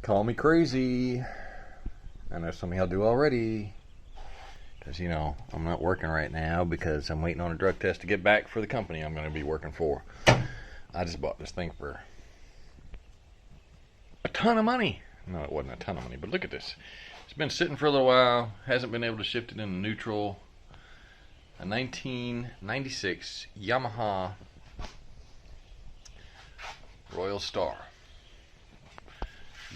Call me crazy. I know some of y'all do already. Because, you know, I'm not working right now because I'm waiting on a drug test to get back for the company I'm going to be working for. I just bought this thing for a ton of money. No, it wasn't a ton of money, but look at this. It's been sitting for a little while. Hasn't been able to shift it into neutral. A 1996 Yamaha Royal Star.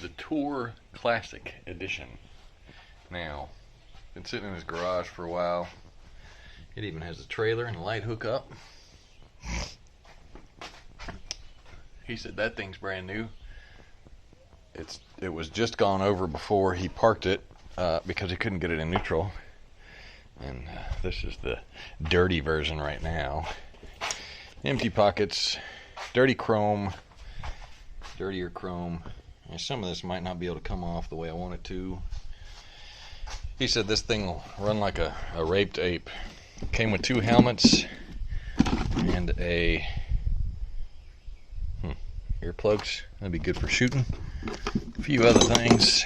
The Tour Classic Edition. Now, been sitting in his garage for a while. It even has a trailer and a light hookup. He said that thing's brand new. It was just gone over before he parked it because he couldn't get it in neutral. And this is the dirty version right now. Empty pockets, dirty chrome, dirtier chrome. And some of this might not be able to come off the way I want it to. He said this thing will run like a raped ape. Came with 2 helmets and a earplugs. That'd be good for shooting. A few other things.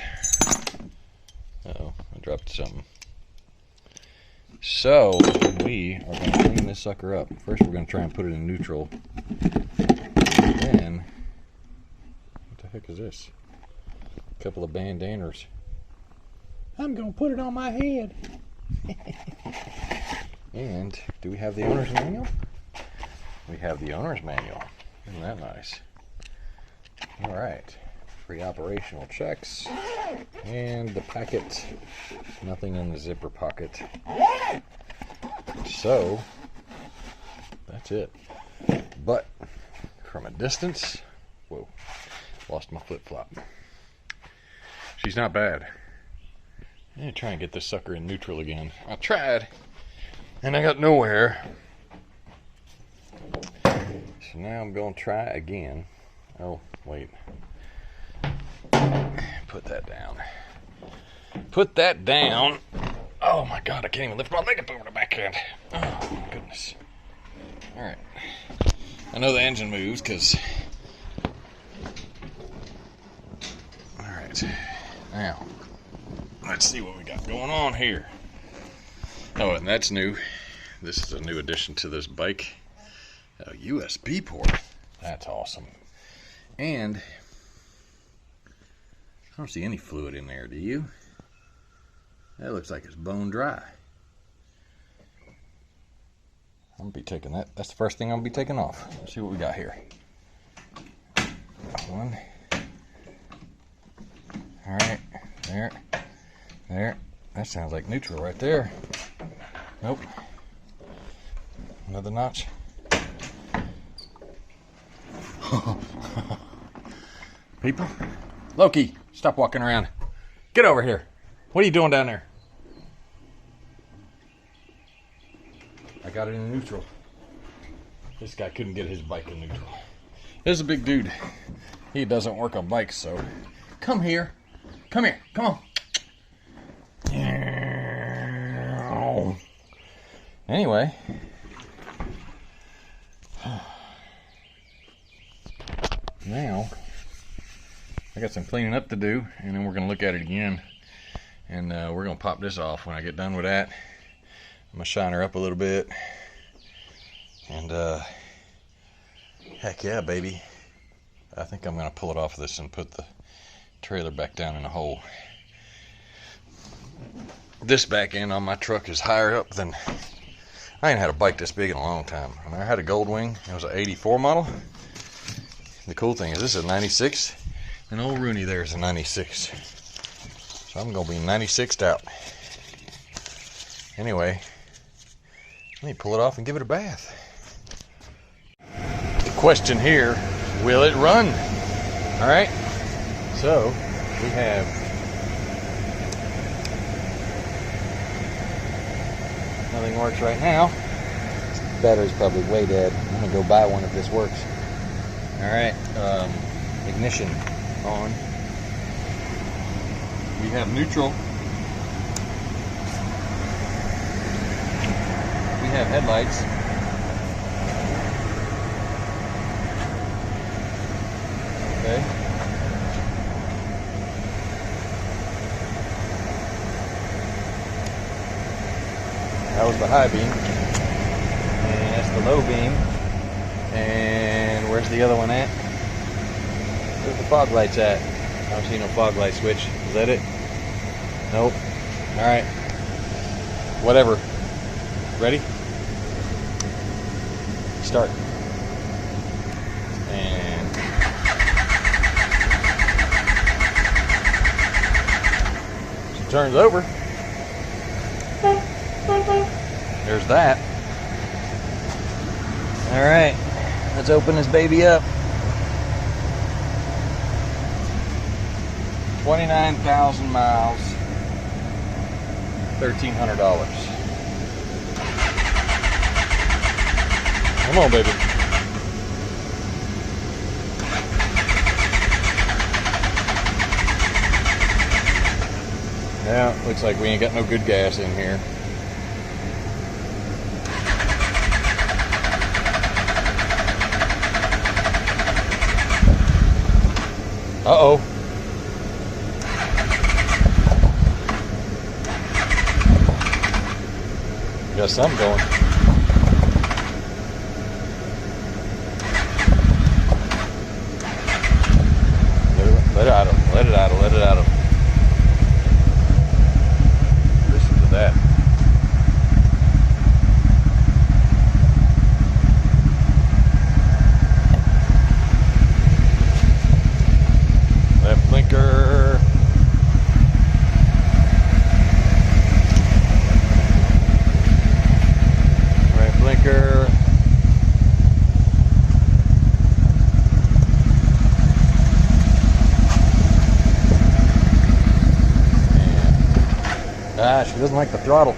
Uh-oh, I dropped something. So, we are going to clean this sucker up. First, we're going to try and put it in neutral. Then, what the heck is this? A couple of bandanas. I'm going to put it on my head. And, do we have the owner's manual? We have the owner's manual. Isn't that nice? Alright. Free operational checks. And the packet. Nothing in the zipper pocket. So, that's it. But, from a distance, whoa, lost my flip-flop. She's not bad. I'm going to try and get this sucker in neutral again. I tried, and I got nowhere. So now I'm going to try again. Oh, wait. Put that down. Put that down. Oh my God, I can't even lift my leg up over the backhand. Oh my goodness. Alright. I know the engine moves because... Alright. Now, let's see what we got going on here. Oh, and that's new. This is a new addition to this bike. A USB port. That's awesome. And I don't see any fluid in there, do you? That looks like it's bone dry. I'm gonna be taking that. That's the first thing I'm gonna be taking off. Let's see what we got here. One. Alright, there. That sounds like neutral right there. Nope. Another notch. People? Loki, stop walking around. Get over here. What are you doing down there? I got it in neutral. This guy couldn't get his bike in neutral. This is a big dude. He doesn't work on bikes, so come here. Come here. Come on. Anyway. Now, I got some cleaning up to do, and then we're going to look at it again. And we're going to pop this off when I get done with that. I'm going to shine her up a little bit. And, heck yeah, baby. I think I'm going to pull it off of this and put the trailer back down in the hole. This back end on my truck is higher up than... I ain't had a bike this big in a long time. I mean, I had a Goldwing. It was an 84 model. The cool thing is this is a 96. And old Rooney there is a 96. So I'm going to be 96'd out. Anyway, let me pull it off and give it a bath. The question here, will it run? Alright, so we have nothing works right now. The battery's probably way dead. I'm going to go buy one if this works. Alright, ignition on. We have neutral. We have headlights. Okay. was the high beam, and that's the low beam. And where's the other one at? Where's the fog lights at? I don't see no fog light switch. Is that it? Nope. All right. Whatever. Ready? Start. And she turns over. There's that. All right. Let's open this baby up. 29,000 miles. $1,300. Come on, baby. Yeah, looks like we ain't got no good gas in here. Uh-oh. Got something going. Let it idle, let it idle, let it idle. Listen to that. Left blinker. Right blinker. Ah, she doesn't like the throttle. I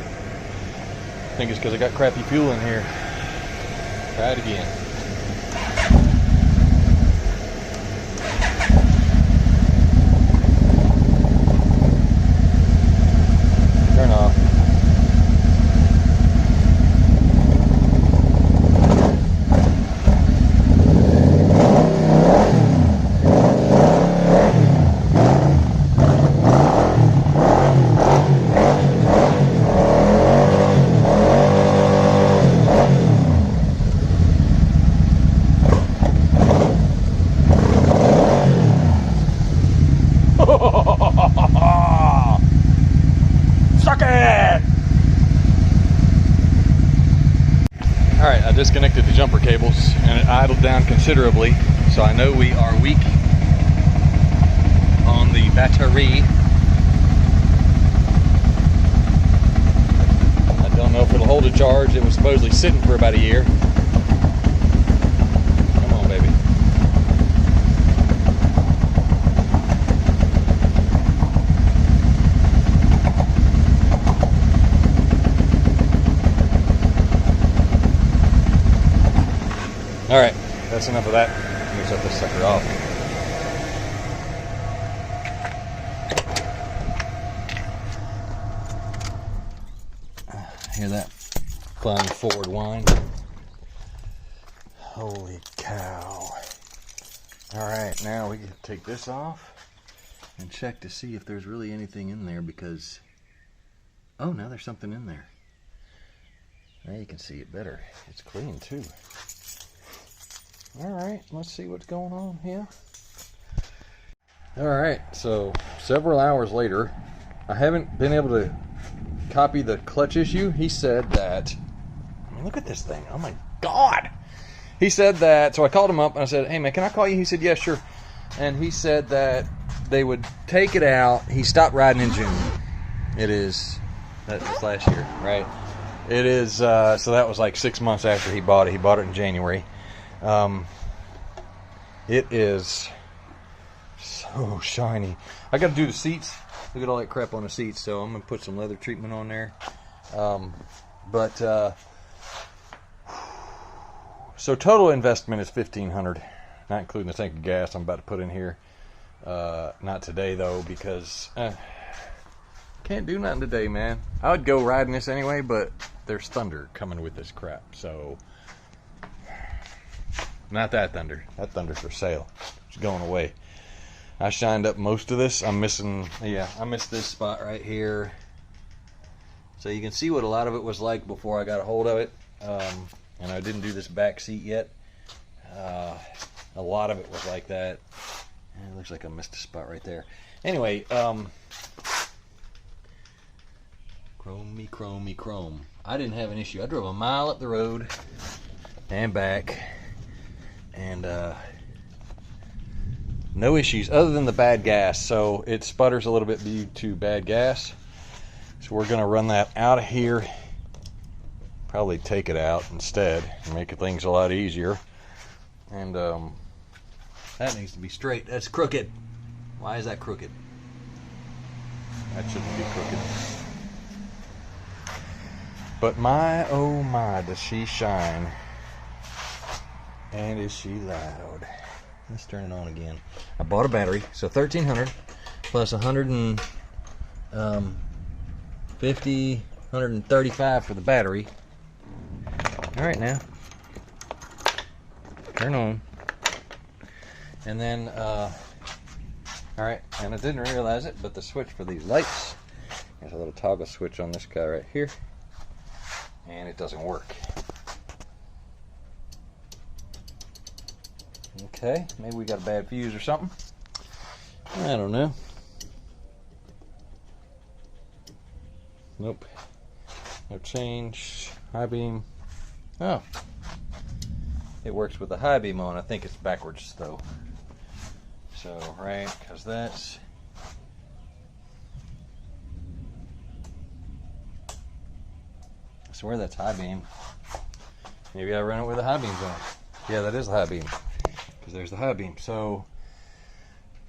think it's because I got crappy fuel in here. Try it again. Turn off. Suck it! Alright, I disconnected the jumper cables and it idled down considerably, so I know we are weak on the battery. I don't know if it'll hold a charge. It was supposedly sitting for about a year. Come on, baby. Alright, that's enough of that. Let me shut this sucker off. Hear that flying forward whine? Holy cow. Alright, now we can take this off and check to see if there's really anything in there because... Oh, now there's something in there. Now you can see it better. It's clean too. Alright, let's see what's going on here. Alright, so several hours later, I haven't been able to copy the clutch issue. He said that, I mean, look at this thing, oh my god! He said that, so I called him up and I said, hey man, can I call you? He said, yeah, sure. And he said that they would take it out. He stopped riding in June. It is, that's last year, right? It is, so that was like 6 months after he bought it. He bought it in January. It is so shiny. I got to do the seats. Look at all that crap on the seats. So I'm gonna put some leather treatment on there. So total investment is $1,500, not including the tank of gas I'm about to put in here. Not today though, because can't do nothing today, man. I would go riding this anyway, but there's thunder coming with this crap, so. Not that thunder. That thunder's for sale. It's going away. I shined up most of this. I'm missing, yeah, I missed this spot right here. So you can see what a lot of it was like before I got a hold of it. And I didn't do this back seat yet. A lot of it was like that. It looks like I missed a spot right there. Anyway, chrome. I didn't have an issue. I drove a mile up the road and back, and no issues other than the bad gas. So it sputters a little bit due to bad gas. So we're gonna run that out of here. Probably take it out instead and make things a lot easier. And that needs to be straight. That's crooked. Why is that crooked? That shouldn't be crooked. But my, oh my, does she shine. And is she loud. Let's turn it on again. I bought a battery, so 1,300 plus 150, 135 for the battery. All right, now turn on. And then, all right, and I didn't realize it, but the switch for these lights, there's a little toggle switch on this guy right here, and it doesn't work. Okay, maybe we got a bad fuse or something. I don't know. Nope. No change. High beam. Oh. It works with the high beam on. I think it's backwards though. So, right, because that's... I swear that's high beam. Maybe I run it with the high beams on. Yeah, that is the high beam. Because there's the high beam. So,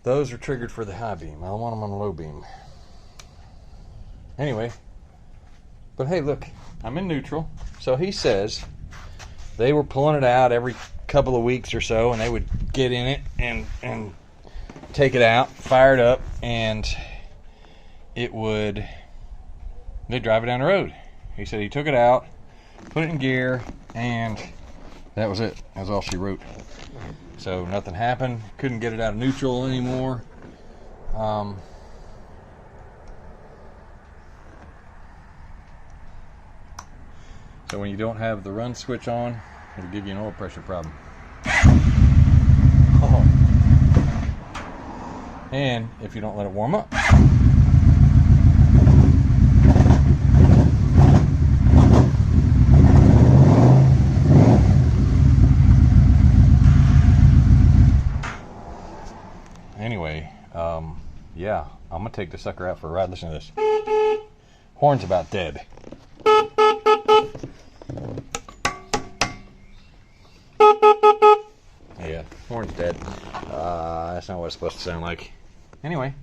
those are triggered for the high beam. I don't want them on the low beam. Anyway. But hey, look. I'm in neutral. So he says they were pulling it out every couple of weeks or so, and they would get in it and take it out, fire it up, and they'd drive it down the road. He said he took it out, put it in gear, and that was it. That's all she wrote. So nothing happened. Couldn't get it out of neutral anymore. So when you don't have the run switch on, it'll give you an oil pressure problem. Oh. And if you don't let it warm up. Anyway, yeah, I'm gonna take the sucker out for a ride. Listen to this. Horn's about dead. Yeah, horn's dead. That's not what it's supposed to sound like. Anyway,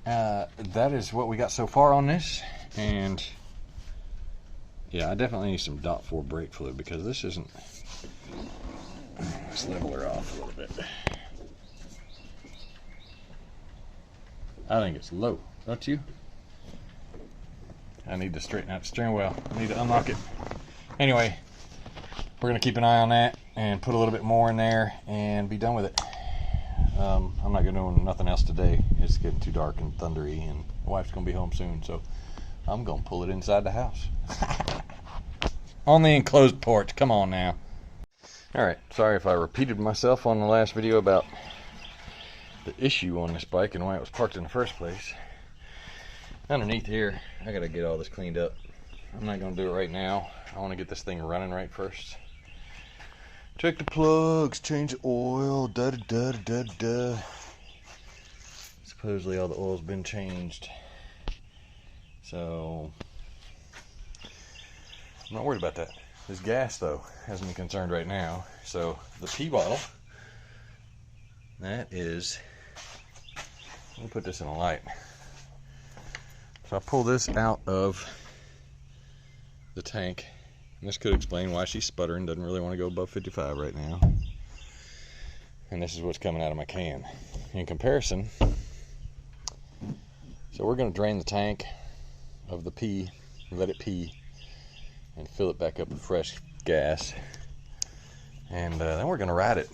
that is what we got so far on this. And yeah, I definitely need some .4 brake fluid because this isn't... Let's level her off a little bit. I think it's low, don't you? I need to straighten out the steering wheel. I need to unlock it. Anyway, we're going to keep an eye on that and put a little bit more in there and be done with it. I'm not going to do nothing else today. It's getting too dark and thundery, and my wife's going to be home soon, so I'm going to pull it inside the house. On the enclosed porch. Come on now. Alright, sorry if I repeated myself on the last video about the issue on this bike and why it was parked in the first place. Underneath here, I got to get all this cleaned up. I'm not going to do it right now. I want to get this thing running right first. Check the plugs, change the oil, da-da-da-da-da. Supposedly all the oil's been changed. So, I'm not worried about that. This gas, though, has me concerned right now. So, the P bottle, that is, let me put this in a light. So I pull this out of the tank. And this could explain why she's sputtering, doesn't really want to go above 55 right now. And this is what's coming out of my can. In comparison, so we're going to drain the tank of the pee, let it pee, and fill it back up with fresh gas. And then we're going to ride it,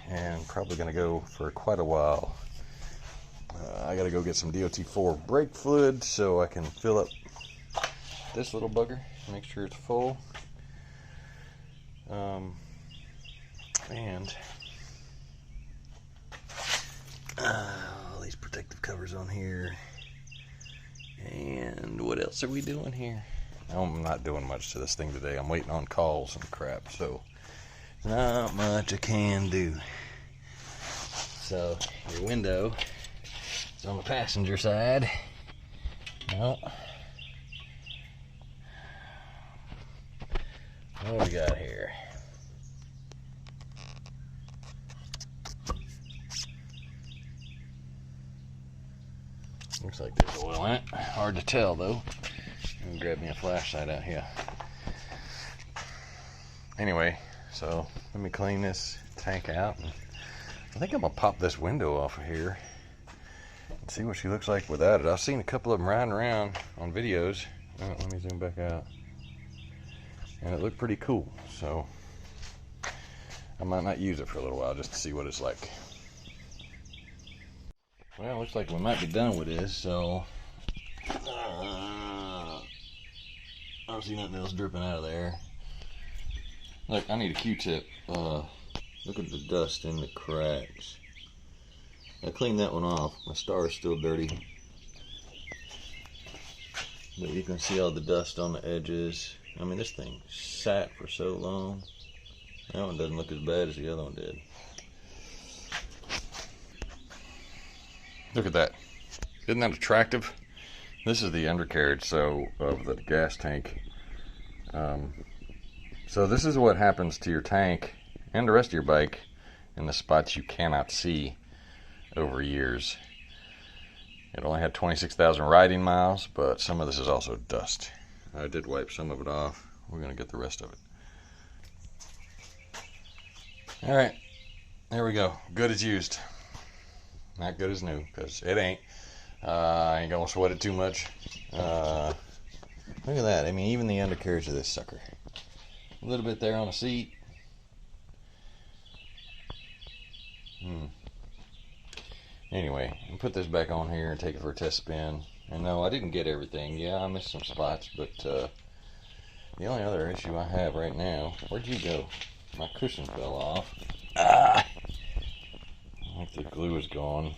and probably going to go for quite a while. I got to go get some DOT4 brake fluid so I can fill up this little bugger, make sure it's full. And all these protective covers on here. And what else are we doing here? I'm not doing much to this thing today. I'm waiting on calls and crap, so not much I can do. So your window is on the passenger side. No. What do we got here? Looks like there's oil in it. Hard to tell though. I'm gonna grab me a flashlight out here. Anyway, so let me clean this tank out. I think I'm gonna pop this window off of here and see what she looks like without it. I've seen a couple of them riding around on videos. Oh, let me zoom back out. And it looked pretty cool, so I might not use it for a little while just to see what it's like. Well, looks like we might be done with this, so I don't see nothing else dripping out of there. Look, I need a Q-tip. Look at the dust in the cracks. I cleaned that one off. My star is still dirty, but you can see all the dust on the edges. I mean, this thing sat for so long. That one doesn't look as bad as the other one did. Look at that. Isn't that attractive? This is the undercarriage of the gas tank. So this is what happens to your tank and the rest of your bike in the spots you cannot see over years. It only had 26,000 riding miles, but some of this is also dust. I did wipe some of it off. We're going to get the rest of it. Alright, there we go. Good as used. Not good as new, because it ain't. I ain't gonna sweat it too much. Look at that. I mean, even the undercarriage of this sucker. A little bit there on the seat. Anyway, I'll put this back on here and take it for a test spin. And no, I didn't get everything. Yeah, I missed some spots, but the only other issue I have right now... Where'd you go? My cushion fell off. I think the glue is gone.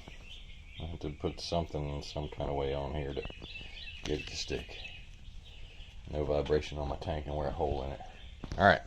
I have to put something some kind of way on here to get it to stick. No vibration on my tank and wear a hole in it. Alright,